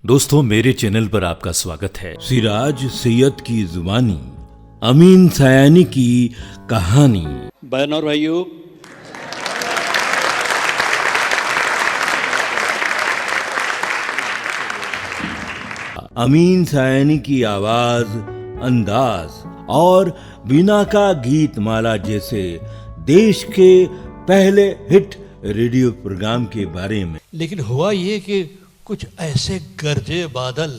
दोस्तों, मेरे चैनल पर आपका स्वागत है। सिराज सैयद की जुबानी, अमीन सयानी की कहानी। बहन और भाइयों, अमीन सयानी की आवाज, अंदाज और बीना का गीत माला जैसे देश के पहले हिट रेडियो प्रोग्राम के बारे में। लेकिन हुआ ये कि कुछ ऐसे गरजे बादल,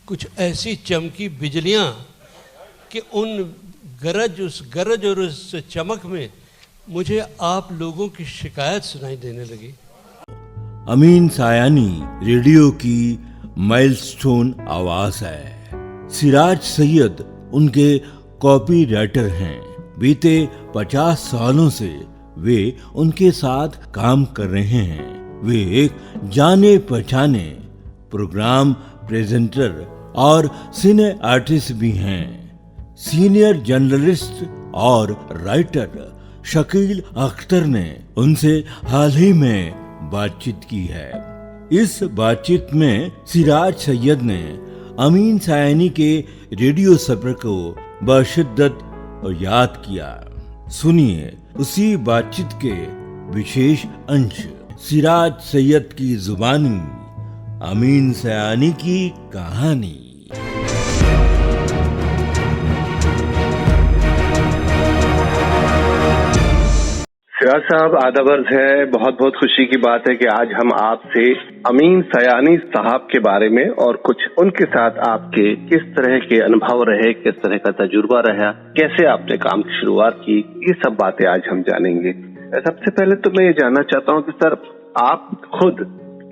कुछ ऐसी चमकी बिजलियां कि उन उस गरज और उस चमक में मुझे आप लोगों की शिकायत सुनाई देने लगी। अमीन सयानी रेडियो की माइलस्टोन आवाज है। सिराज सैयद उनके कॉपी राइटर हैं। बीते 50 सालों से वे उनके साथ काम कर रहे हैं। वे एक जाने पहचाने प्रोग्राम प्रेजेंटर और सिने आर्टिस्ट भी हैं। सीनियर जर्नलिस्ट और राइटर शकील अख्तर ने उनसे हाल ही में बातचीत की है। इस बातचीत में सिराज सैयद ने अमीन सयानी के रेडियो सफर को बशिद्दत याद किया। सुनिए उसी बातचीत के विशेष अंश, सिराज सैयद की जुबानी, अमीन सयानी की कहानी। सिराज साहब, आदाब है। बहुत बहुत खुशी की बात है कि आज हम आपसे अमीन सयानी साहब के बारे में और कुछ उनके साथ आपके किस तरह के अनुभव रहे, किस तरह का तजुर्बा रहा, कैसे आपने काम की शुरुआत की, ये सब बातें आज हम जानेंगे। सबसे पहले तो मैं ये जानना चाहता हूँ कि सर, आप खुद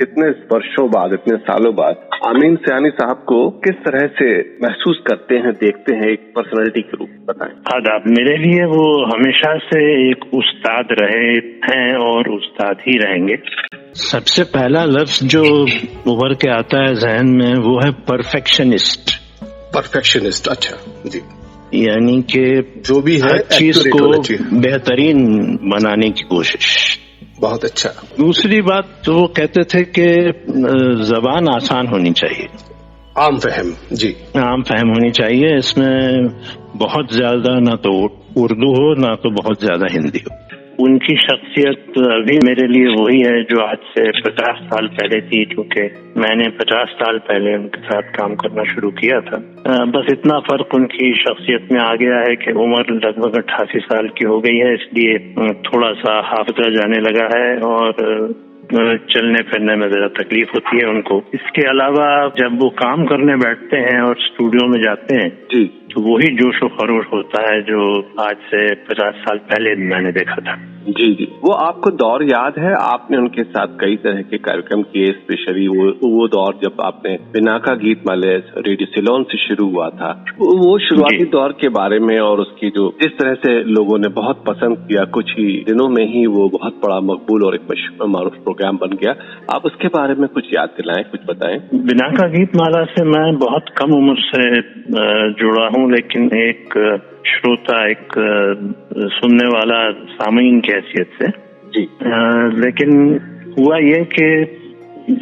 इतने वर्षों बाद, इतने सालों बाद अमीन सयानी साहब को किस तरह से महसूस करते हैं, देखते हैं एक पर्सनालिटी के रूप में, बताएं। आदाब। मेरे लिए वो हमेशा से एक उस्ताद रहे हैं और उस्ताद ही रहेंगे। सबसे पहला लफ्ज जो उभर के आता है जहन में वो है परफेक्शनिस्ट। परफेक्शनिस्ट, अच्छा जी। यानी कि जो भी है चीज को बेहतरीन बनाने की कोशिश। बहुत अच्छा। दूसरी बात तो वो कहते थे कि जबान आसान होनी चाहिए, आम फहम। जी, आम फहम होनी चाहिए। इसमें बहुत ज्यादा ना तो उर्दू हो ना तो बहुत ज्यादा हिंदी हो। उनकी शख्सियत अभी मेरे लिए वही है जो आज से 50 साल पहले थी, क्योंकि मैंने 50 साल पहले उनके साथ काम करना शुरू किया था। बस इतना फर्क उनकी शख्सियत में आ गया है कि उम्र लगभग 88 साल की हो गई है, इसलिए थोड़ा सा हाफिजा जाने लगा है और चलने फिरने में जरा तकलीफ होती है उनको। इसके अलावा जब वो काम करने बैठते हैं और स्टूडियो में जाते हैं जी, तो वही जोश और खरोश होता है जो आज से 50 साल पहले मैंने देखा था। जी जी। वो आपको दौर याद है? आपने उनके साथ कई तरह के कार्यक्रम किए, स्पेशली वो दौर जब आपने बिना का गीत माले रेडियो सिलोन से शुरू हुआ था। वो शुरुआती दौर के बारे में और उसकी जो जिस तरह से लोगों ने बहुत पसंद किया, कुछ ही दिनों में ही वो बहुत बड़ा मकबूल और एक मारूफ प्रोग्राम बन गया। आप उसके बारे में कुछ याद दिलाएं, कुछ बताएं। बिना का गीत माला से मैं बहुत कम उम्र से जुड़ा हूँ, लेकिन एक श्रोता, एक सुनने वाला सामीन की हैसियत से जी। लेकिन हुआ ये कि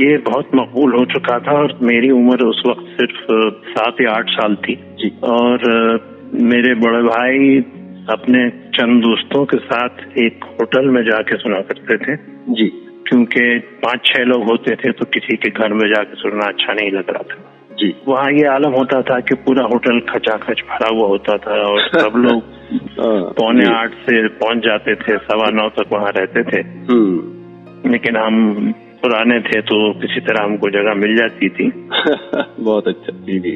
ये बहुत मकबूल हो चुका था और मेरी उम्र उस वक्त सिर्फ 7 या 8 साल थी जी। और मेरे बड़े भाई अपने चंद दोस्तों के साथ एक होटल में जाके सुना करते थे जी, क्योंकि 5-6 लोग होते थे तो किसी के घर में जाके सुनना अच्छा नहीं लग रहा था जी। वहाँ ये आलम होता था कि पूरा होटल खचाखच भरा हुआ होता था और सब लोग 7:45 से पहुंच जाते थे, 9:15 तक वहाँ रहते थे। लेकिन हम पुराने थे तो किसी तरह हमको जगह मिल जाती थी। बहुत अच्छा जी जी।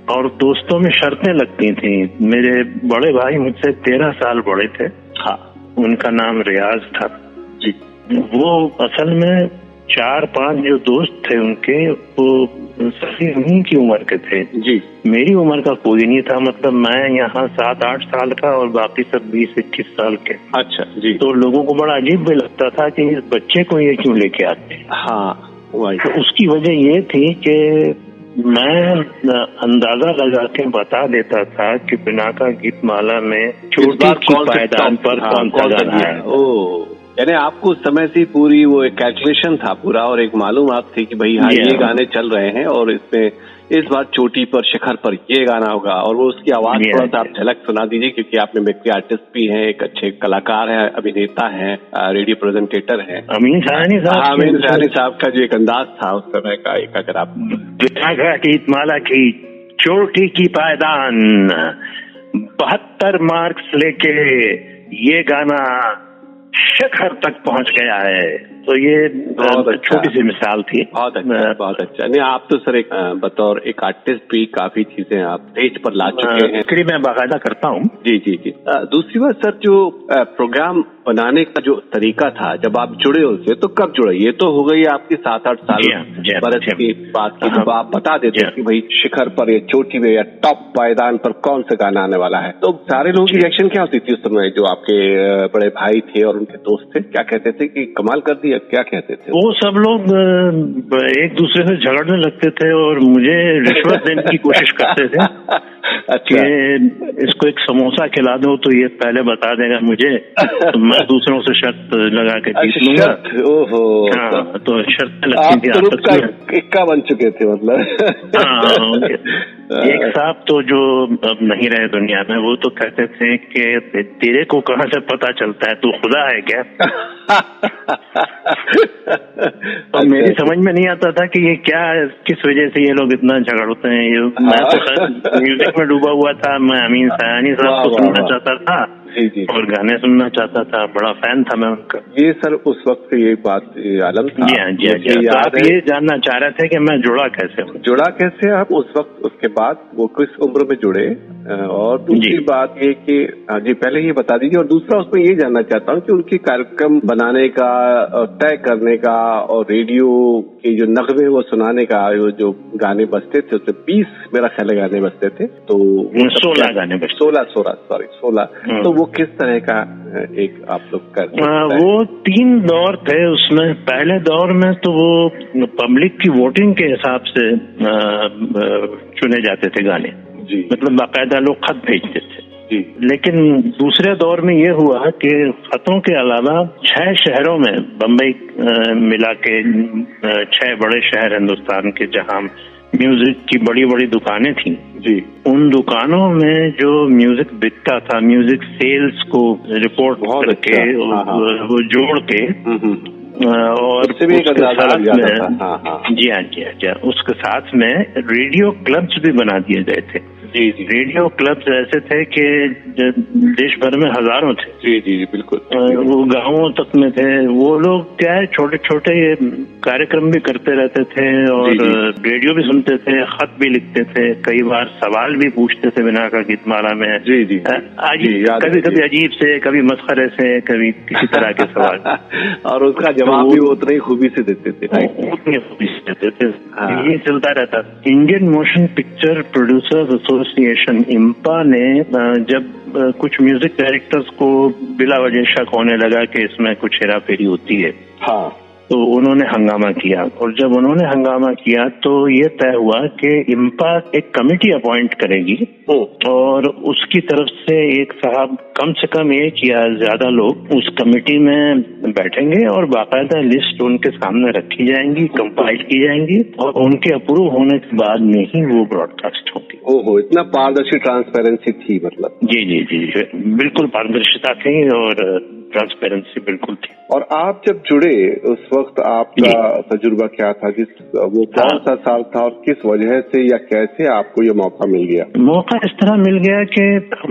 और दोस्तों में शर्तें लगती थी। मेरे बड़े भाई मुझसे 13 साल बड़े थे। हाँ। उनका नाम रियाज था जी। वो असल में 4-5 जो दोस्त थे उनके, वो सभी उन्हीं की उम्र के थे जी। मेरी उम्र का कोई नहीं था। मतलब मैं यहाँ 7-8 साल का और बाकी सब 20-21 साल के। अच्छा जी। तो लोगों को बड़ा अजीब भी लगता था कि इस बच्चे को ये क्यों लेके आते हैं। हाँ, तो उसकी वजह ये थी कि मैं अंदाजा लगा के बता देता था कि पिनाका गीतमाला में इस चोटी बार की कौन से पायदान top- पर हाँ, कौन सा गाना दिया है। ओ, यानी आपको उस समय से पूरी वो एक कैलकुलेशन था पूरा और एक मालूमात थी कि भाई हाँ Yeah. ये गाने चल रहे हैं और इसमें इस बार चोटी पर शिखर पर ये गाना होगा। और वो उसकी आवाज Yeah. थोड़ा सा आप झलक सुना दीजिए, क्योंकि आप में व्यक्ति आर्टिस्ट भी हैं, एक अच्छे कलाकार हैं, अभिनेता हैं, रेडियो प्रेजेंटेटर हैं। अमीन सयानी साहब अमीन सयानी साहब का जो एक अंदाज था उस समय का, एक अगर आप पिनाका गीतमाला की चोटी की पायदान 72 मार्क्स लेके ये गाना शिखर तक पहुंच गया है। तो ये बहुत अच्छा। छोटी सी मिसाल थी। बहुत अच्छा, बहुत अच्छा। नहीं, आप तो सर एक बतौर एक आर्टिस्ट भी काफी चीजें आप स्टेज पर ला चुके हैं। इसके लिए मैं बाकायदा करता हूँ। जी जी जी। दूसरी बात सर, जो प्रोग्राम बनाने का जो तरीका था जब आप जुड़े उससे, तो कब जुड़े? ये तो हो गई आपकी 7-8 साल बरस की बात की, जब आप बता देते कि भाई शिखर पर या चोटी में या टॉप पायदान पर कौन सा गाना आने वाला है, तो सारे लोगों की रिएक्शन क्या होती थी उस समय? जो आपके बड़े भाई थे और उनके दोस्त थे, क्या कहते थे कि कमाल कर दिया, क्या कहते थे? वो सब लोग एक दूसरे से झगड़ने लगते थे और मुझे रिश्वत देने की कोशिश करते थे। अच्छा। कि इसको एक समोसा खिला दो तो ये पहले बता देगा मुझे, तो मैं दूसरों से शर्त लगा के जीत लूंगा। ओहो, हाँ, तो शर्तें लगती थी आपस में। इक्का बन चुके थे मतलब। हाँ, एक साहब तो जो अब नहीं रहे दुनिया में, वो तो कहते थे कि तेरे को कहाँ से पता चलता है, तू खुदा है क्या? तो मेरी समझ में नहीं आता था कि ये क्या, किस वजह से ये लोग इतना झगड़ते हैं। ये मैं तो म्यूजिक में डूबा हुआ था, मैं अमीन सयानी साहब को सुनना चाहता था जी जी, और गाने सुनना चाहता था, बड़ा फैन था मैं उनका। ये सर उस वक्त से ये बात आलम था। जी हाँ, जी हाँ, जी हाँ। तो आप ये जानना चाह रहे थे कि मैं जुड़ा कैसे? जुड़ा कैसे आप उस वक्त, उसके बाद वो किस उम्र में जुड़े? और दूसरी बात ये कि जी पहले ये बता दीजिए, और दूसरा उसमें ये जानना चाहता हूँ कि उनके कार्यक्रम बनाने का, तय करने का और रेडियो के जो नगमे वो सुनाने का, जो गाने बजते थे उसमें 20 मेरा ख्याल है गाने बजते थे, तो 16 गाने बजते, 16 तो वो किस तरह का एक आप लोग कर? वो 3 दौर थे उसमें। पहले दौर में तो वो पब्लिक की वोटिंग के हिसाब से चुने जाते थे गाने जी, मतलब बाकायदा लोग खत भेजते थे जी। लेकिन दूसरे दौर में ये हुआ कि खतों के अलावा 6 शहरों में, बम्बई मिला के 6 बड़े शहर हिंदुस्तान के जहां म्यूजिक की बड़ी बड़ी दुकानें थी जी, उन दुकानों में जो म्यूजिक बिकता था, म्यूजिक सेल्स को रिपोर्ट करके वो जोड़ के और उससे भी एक अंदाजा लग जाता था। हाँ। जी हाँ, जी हाँ, उसके साथ में रेडियो क्लब्स भी बना दिए गए थे। जी जी, रेडियो क्लब्स ऐसे थे कि देश भर में हजारों थे। जी जी जी, बिल्कुल। वो गांवों तक में थे। वो लोग क्या है, छोटे छोटे कार्यक्रम भी करते रहते थे और रेडियो भी सुनते थे, खत भी लिखते थे, कई बार सवाल भी पूछते थे पिनाका गीतमाला में। जी जी, कभी कभी अजीब से, कभी मस्खरे से, कभी किसी तरह के सवाल और उसका जवाब भी वो उतनी खूबी से देते थे। उतनी खूबी से देते थे। ये चलता रहता। Indian motion picture producers association IMPPA ने जब कुछ म्यूजिक डायरेक्टर्स को बिला वजह शक होने लगा कि इसमें कुछ हेरा फेरी होती है, हाँ, तो उन्होंने हंगामा किया। और जब उन्होंने हंगामा किया तो ये तय हुआ कि इम्पा एक कमेटी अपॉइंट करेगी और उसकी तरफ से एक साहब, कम से कम 1 या ज्यादा लोग उस कमेटी में बैठेंगे और बाकायदा लिस्ट उनके सामने रखी जाएंगी, कंपाइल की जाएंगी और उनके अप्रूव होने के बाद में ही वो ब्रॉडकास्ट होगी। ओहो, इतना पारदर्शी, ट्रांसपेरेंसी थी मतलब? जी जी जी, बिल्कुल पारदर्शिता थी और ट्रांसपेरेंसी बिल्कुल थी। और आप जब जुड़े उस वक्त आपका तजुर्बा क्या था? वो कौन सा साल था और किस वजह से या कैसे आपको ये मौका मिल गया? मौका इस तरह मिल गया कि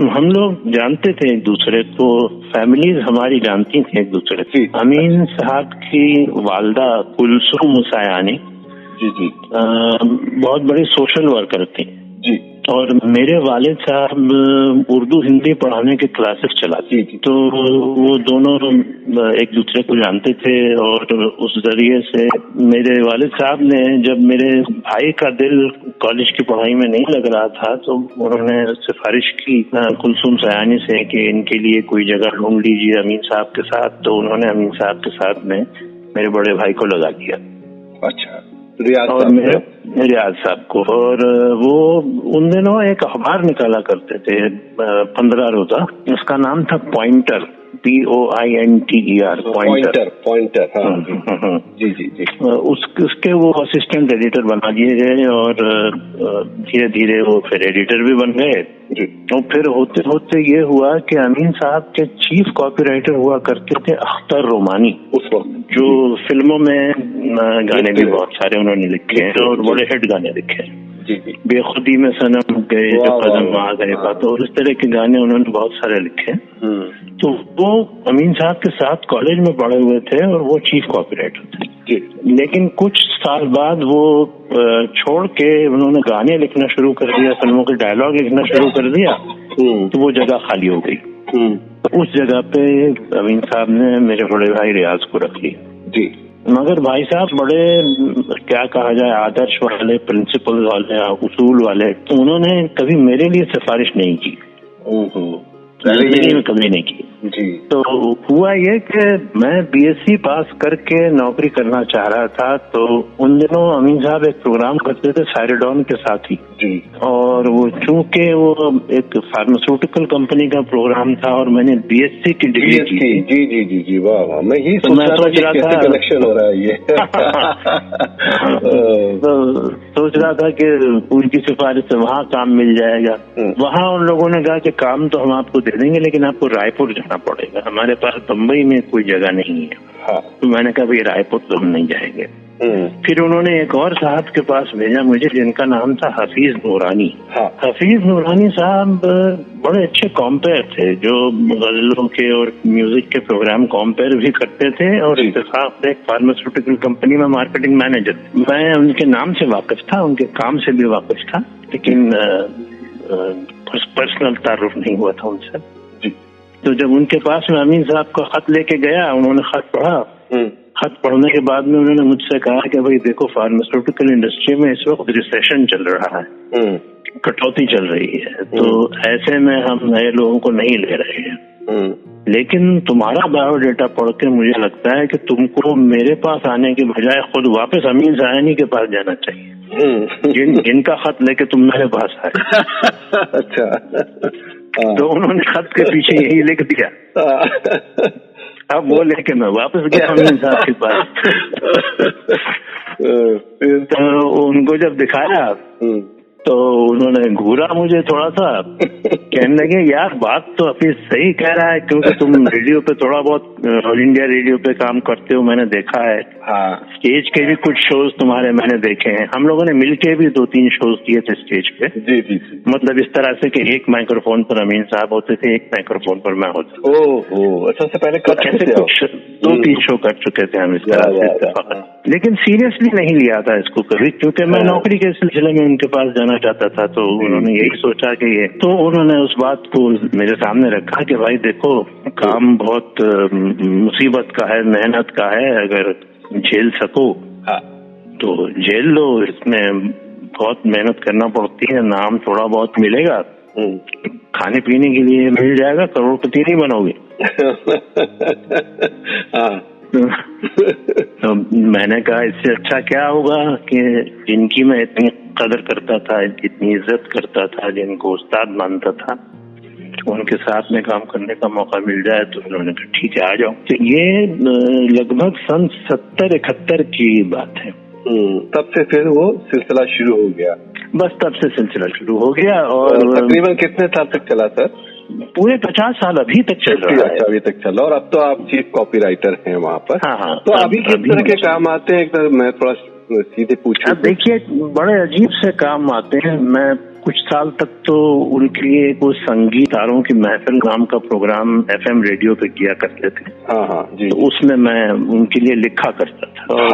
हम लोग जानते थे एक दूसरे को, फैमिलीज हमारी जानती थी एक दूसरे को। अमीन साहब की वालदा कुलसुम सयानी जी जी बहुत बड़ी सोशल वर्कर थी जी, और मेरे वालिद साहब उर्दू हिंदी पढ़ाने के क्लासेस चलाते थे। तो वो दोनों एक दूसरे को जानते थे और उस जरिए से मेरे वालिद साहब ने, जब मेरे भाई का दिल कॉलेज की पढ़ाई में नहीं लग रहा था, तो उन्होंने सिफारिश की कुलसुम सयानी से कि इनके लिए कोई जगह ढूंढ लीजिए अमीन साहब के साथ। तो उन्होंने अमीन साहब के साथ में मेरे बड़े भाई को लगा दिया। अच्छा। और मेरे रियाज साहब को। और वो उन दिनों एक अखबार निकाला करते थे 15 रोजा, उसका नाम था पॉइंटर, POINTER, पॉइंटर। हाँ जी जी जी। उसके वो असिस्टेंट एडिटर बना दिए गए और धीरे धीरे वो फिर एडिटर भी बन गए। और फिर होते होते ये हुआ कि अमीन साहब के चीफ कॉपीराइटर हुआ करते थे अख्तर रोमानी, उस वक्त, जो फिल्मों में गाने भी बहुत सारे उन्होंने लिखे हैं और बड़े हिट गाने लिखे हैं। जी जी। बेखुदी में सनम गए, जो कदम आ गए, तो इस तरह के गाने उन्होंने बहुत सारे लिखे हैं। तो वो अमीन साहब के साथ कॉलेज में पढ़े हुए थे और वो चीफ कॉपीराइटर थे। लेकिन कुछ साल बाद वो छोड़ के उन्होंने गाने लिखना शुरू कर दिया, फिल्मों के डायलॉग लिखना शुरू कर दिया, तो वो जगह खाली हो गई। तो उस जगह पे अमीन साहब ने मेरे बड़े भाई रियाज को रख लिया जी। मगर भाई साहब बड़े क्या कहा जाए आदर्श वाले, प्रिंसिपल वाले, उसूल वाले, तो उन्होंने कभी मेरे लिए सिफारिश नहीं की, कभी नहीं की जी। तो हुआ ये कि मैं BSc पास करके नौकरी करना चाह रहा था, तो उन दिनों अमीन साहब एक प्रोग्राम करते थे सायरडॉन के साथ ही जी। और वो चूंकि वो एक फार्मास्यूटिकल कंपनी का प्रोग्राम था और मैंने BSc की डिग्री की जी जी जी जी। वाह वाह, मैं ही सोच रहा था कनेक्शन हो रहा है ये। तो सोच रहा था कि उनकी सिफारिश से वहाँ काम मिल जाएगा। वहाँ उन लोगों ने कहा कि काम तो हम आपको दे देंगे लेकिन आपको रायपुर जाना पड़ेगा, हमारे पास बम्बई में कोई जगह नहीं है। हाँ। तो मैंने कहा भाई रायपुर तो हम नहीं जाएंगे। फिर उन्होंने एक और साहब के पास भेजा मुझे, जिनका नाम था हफीज नूरानी। हाँ। हफीज नूरानी साहब बड़े अच्छे कॉम्पेयर थे, जो गजलों के और म्यूजिक के प्रोग्राम कॉम्पेयर भी करते थे और इत्तेफाक से एक फार्मास्यूटिकल कंपनी में मार्केटिंग मैनेजर। मैं उनके नाम से वाकिफ था, उनके काम से भी वाकिफ था, लेकिन पर्सनल तारुफ नहीं हुआ था उनसे। तो जब उनके पास में अमीन साहब का खत लेके गया, उन्होंने खत पढ़ा। खत पढ़ने के बाद में उन्होंने मुझसे कहा कि भाई देखो, फार्मास्यूटिकल इंडस्ट्री में इस वक्त रिसेशन चल रहा है, कटौती चल रही है, तो ऐसे में हम नए लोगों को नहीं ले रहे हैं, लेकिन तुम्हारा बायोडेटा पढ़ के मुझे लगता है कि तुमको मेरे पास आने के बजाय खुद वापस अमीन सायानी के पास जाना चाहिए, जिनका खत लेके तुम मेरे पास आए। अच्छा। तो उन्होंने खत के पीछे यही लिख दिया। अब वो लेके मैं वापस गया अमीन साहब के पास। तो उनको जब दिखाया तो उन्होंने घूरा मुझे थोड़ा सा, कहने लगे यार बात तो हफीज सही कह रहा है, क्योंकि तुम रेडियो पे थोड़ा बहुत ऑल इंडिया रेडियो पे काम करते हो, मैंने देखा है। हाँ। स्टेज के भी कुछ शोज तुम्हारे मैंने देखे हैं, हम लोगों ने मिलके भी 2-3 शोज किए थे स्टेज पे। जी जी। मतलब इस तरह से कि एक माइक्रोफोन पर अमीन साहब होते थे, एक माइक्रोफोन पर मैं होता। ओह, अच्छा। से पहले कैसे कुछ 2-3 शो कर चुके थे हम इस तरह से, लेकिन सीरियसली नहीं लिया था इसको कभी, क्योंकि मैं नौकरी के सिलसिले में उनके पास जाना चाहता था। तो उन्होंने यही सोचा कि ये, तो उन्होंने उस बात को मेरे सामने रखा कि भाई देखो, काम बहुत मुसीबत का है, मेहनत का है, अगर झेल सको तो झेल लो, इसमें बहुत मेहनत करना पड़ती है, नाम थोड़ा बहुत मिलेगा, खाने पीने के लिए मिल जाएगा, करोड़पति नहीं बनोगे। तो मैंने कहा इससे अच्छा क्या होगा कि जिनकी मैं इतनी कदर करता था, इतनी इज्जत करता था, जिनको उस्ताद मानता था, उनके साथ में काम करने का मौका मिल जाए। तो उन्होंने कहा ठीक है आ जाओ। तो ये लगभग सन 70-71 की बात है। तब से फिर वो सिलसिला शुरू हो गया। बस तब से सिलसिला शुरू हो गया। और तकरीबन कितने साल तक चला सर? पूरे 50 साल अभी तक चल रहा है। अभी तक चल रहा। और अब तो आप चीफ कॉपीराइटर हैं वहाँ पर। हाँ। तो अभी किस तरह के काम आते हैं, एक तरह मैं थोड़ा सीधे पूछूं? अब देखिए, बड़े अजीब से काम आते हैं। मैं कुछ साल तक तो उनके लिए कुछ संगीतकारों की महफिल नाम का प्रोग्राम FM रेडियो पे किया करते थे। हाँ जी। तो उसमें मैं उनके लिए लिखा करता था और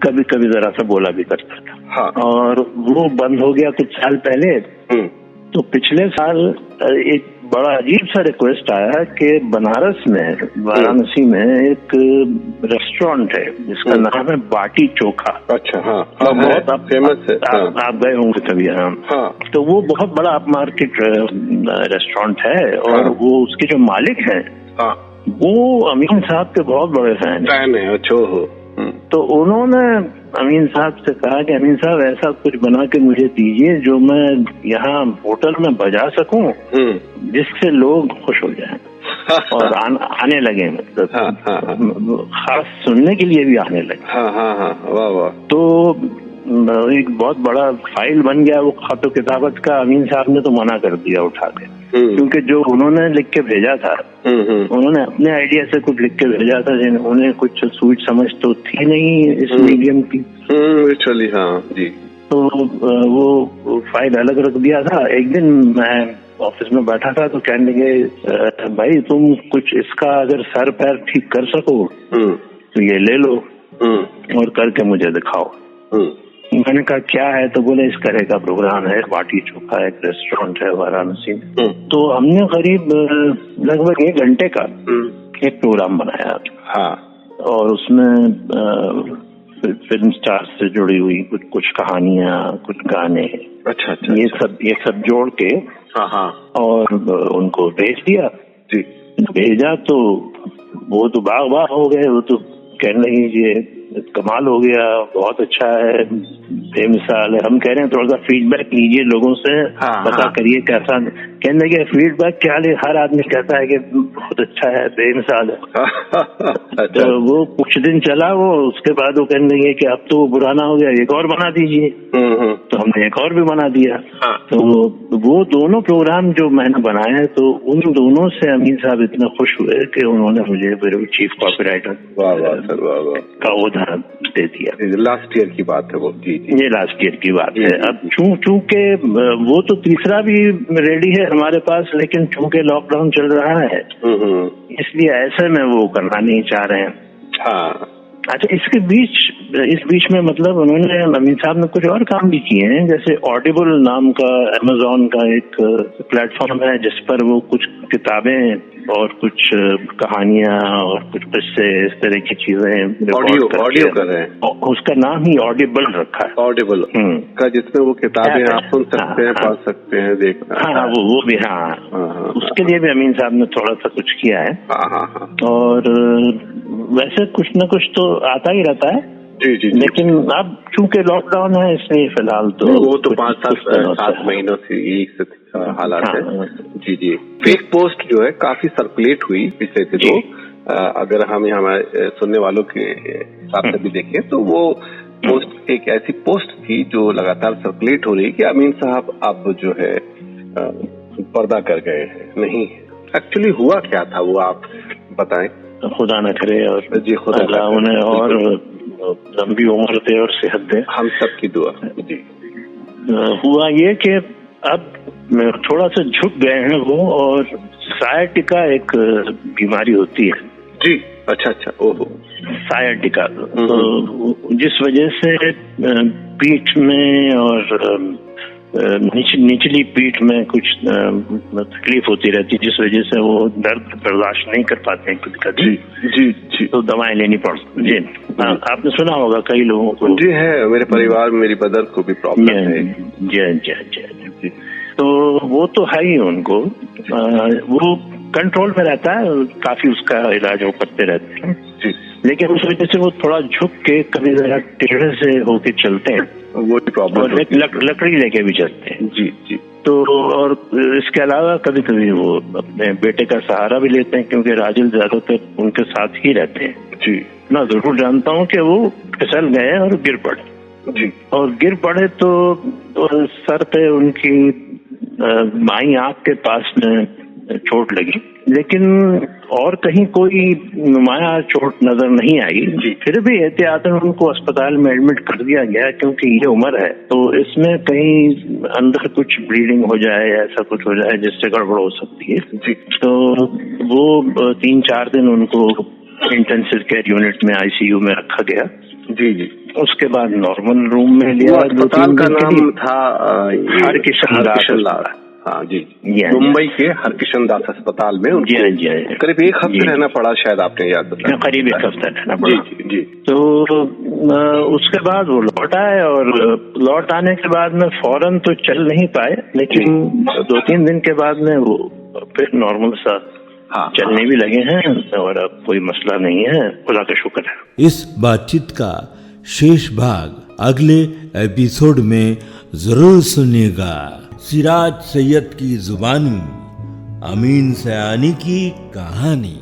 कभी कभी जरा सा बोला भी करता था। हाँ। और वो बंद हो गया कुछ साल पहले। तो पिछले साल एक बड़ा अजीब सा रिक्वेस्ट आया कि बनारस में, वाराणसी में एक रेस्टोरेंट है जिसका नाम है बाटी चोखा। अच्छा। हाँ। बहुत आप फेमस है। आप गए होंगे कभी? हाँ। तो वो बहुत बड़ा अप मार्केट रेस्टोरेंट है और वो उसके जो मालिक हैं वो अमीन साहब के बहुत बड़े फैन है। अच्छा। तो उन्होंने अमीन साहब से कहा कि अमीन साहब ऐसा कुछ बना के मुझे दीजिए जो मैं यहाँ होटल में बजा सकूं, जिससे लोग खुश हो जाएं और आने लगे, मतलब खास सुनने के लिए भी आने लगे। वाह वाह। तो एक बहुत बड़ा फाइल बन गया वो खातो किताबत का। अमीन साहब ने तो मना कर दिया उठा के, क्योंकि जो उन्होंने लिख के भेजा था, उन्होंने अपने आइडिया से कुछ लिख के भेजा था, उन्हें कुछ सूझ समझ तो थी नहीं इस मीडियम की। चलिए हाँ जी। तो वो फाइल अलग रख दिया था। एक दिन मैं ऑफिस में बैठा था तो कहने लगे, भाई तुम कुछ इसका अगर सर पैर ठीक कर सको तो ये ले लो और करके मुझे दिखाओ। मैंने कहा क्या है? तो बोले इस तरह का प्रोग्राम है, बाटी चोखा एक रेस्टोरेंट है वाराणसी में। तो हमने करीब लगभग 1 घंटे का एक प्रोग्राम बनाया। हाँ। और उसमें फिल्म स्टार से जुड़ी हुई कुछ कहानियां, कुछ गाने, अच्छा, ये सब जोड़ के और उनको भेज दिया। जी। भेजा तो वो तो बाग हो गए। वो तो कहने लगी ये कमाल हो गया, बहुत अच्छा है, बेमिसाल है। हम कह रहे हैं थोड़ा सा फीडबैक लीजिए लोगों से, पता करिए कैसा। कहने लगे फीडबैक क्या ले, हर आदमी कहता है कि बहुत अच्छा है, बेमिसाल है। तो वो कुछ दिन चला वो, उसके बाद वो कहने लगे कि अब तो पुराना हो गया, एक और बना दीजिए। तो हमने एक और भी बना दिया। तो वो दोनों प्रोग्राम जो मैंने बनाए, तो उन दोनों से अमीन साहब इतना खुश हुए कि उन्होंने मुझे चीफ कॉपीराइटर का ओहदा दे दिया। लास्ट ईयर की बात है वो। जी। ये लास्ट ईयर की बात है। अब चूंकि वो तो तीसरा भी रेडी है हमारे पास, लेकिन चूंकि लॉकडाउन चल रहा है इसलिए ऐसे में वो करना नहीं चाह रहे हैं। हाँ। अच्छा, इस बीच में मतलब उन्होंने, अमीन साहब ने कुछ और काम भी किए हैं। जैसे ऑडिबल नाम का अमेज़न का एक प्लेटफॉर्म है जिस पर वो कुछ किताबें और कुछ कहानियां और कुछ किस्से, इस तरह की चीजें ऑडियो कर रहे हैं। उसका नाम ही ऑडिबल रखा है। ऑडिबल का, जिसमें वो किताबें आप सुन सकते हैं, पढ़ सकते हैं, देखना। हाँ, वो भी। हाँ, उसके लिए भी अमीन साहब ने थोड़ा सा कुछ किया है। और वैसे कुछ न कुछ तो आता ही रहता है। जी। लेकिन अब चूंकि लॉकडाउन है इसलिए फिलहाल तो वो तो 5-7 महीनों से यही हालात है। जी। फेक पोस्ट जो है काफी सर्कुलेट हुई पिछले दिनों। अगर हम हमारे सुनने वालों के हिसाब से भी देखें तो वो पोस्ट एक ऐसी पोस्ट थी जो लगातार सर्कुलेट हो रही कि अमीन साहब अब जो है पर्दा कर गए हैं। नहीं, एक्चुअली हुआ क्या था वो आप बताएं। खुदा न करे और जी, खुदा उन्हें और लंबी उम्र दे और सेहत दे, हम सब की दुआ। जी। हुआ ये कि अब थोड़ा सा झुक गए हैं वो, और सायाटिका एक बीमारी होती है। जी। अच्छा। ओहो। सायाटिका, तो जिस वजह से पीठ में और निचली पीठ में कुछ तकलीफ होती रहती है, जिस वजह से वो दर्द बर्दाश्त नहीं कर पाते हैं कभी। जी। तो दवाएं लेनी पड़ती। जी, आपने सुना होगा कई लोगों को। जी है, मेरे परिवार में मेरी मदर को भी प्रॉब्लम है। जी। तो वो तो है ही उनको, वो कंट्रोल में रहता है, काफी उसका इलाज वो करते रहते हैं। जी। लेकिन उस वजह से वो थोड़ा झुक के कभी जरा टेढ़े से होके चलते हैं, वो प्रॉब्लम, और लकड़ी लेके भी चलते हैं। जी। तो और इसके अलावा कभी कभी वो अपने बेटे का सहारा भी लेते हैं, क्योंकि राजुल ज्यादातर उनके साथ ही रहते हैं। जी। मैं जरूर जानता हूँ कि वो फिसल गए और गिर पड़े। जी। और गिर पड़े तो सर पे उनकी बाईं आंख के पास में चोट लगी, लेकिन और कहीं कोई नुमाया चोट नजर नहीं आई। फिर भी एहतियातन उनको अस्पताल में एडमिट कर दिया गया, क्योंकि ये उम्र है तो इसमें कहीं अंदर कुछ ब्लीडिंग हो जाए, ऐसा कुछ हो जाए जिससे गड़बड़ हो सकती है। जी। तो वो 3-4 दिन उनको इंटेंसिव केयर यूनिट में ICU में रखा गया। जी। उसके बाद नॉर्मल रूम में लिया। अस्पताल का नाम था हरकिशन दास। हाँ जी, मुंबई के हरकिशन दास अस्पताल में उनको करीब 1 हफ्ते रहना पड़ा, शायद आपने याद बताया। करीब 1 हफ्ते रहना पड़ा। जी। तो उसके बाद वो लौट आए, और लौट आने के बाद में फौरन तो चल नहीं पाए, लेकिन 2-3 दिन के बाद में वो फिर नॉर्मल सा चलने भी लगे हैं, और अब कोई मसला नहीं है, खुदा का शुक्र है। इस बातचीत का शेष भाग अगले एपिसोड में जरूर सुनिएगा। सिराज सैयद की जुबानी, अमीन सयानी की कहानी।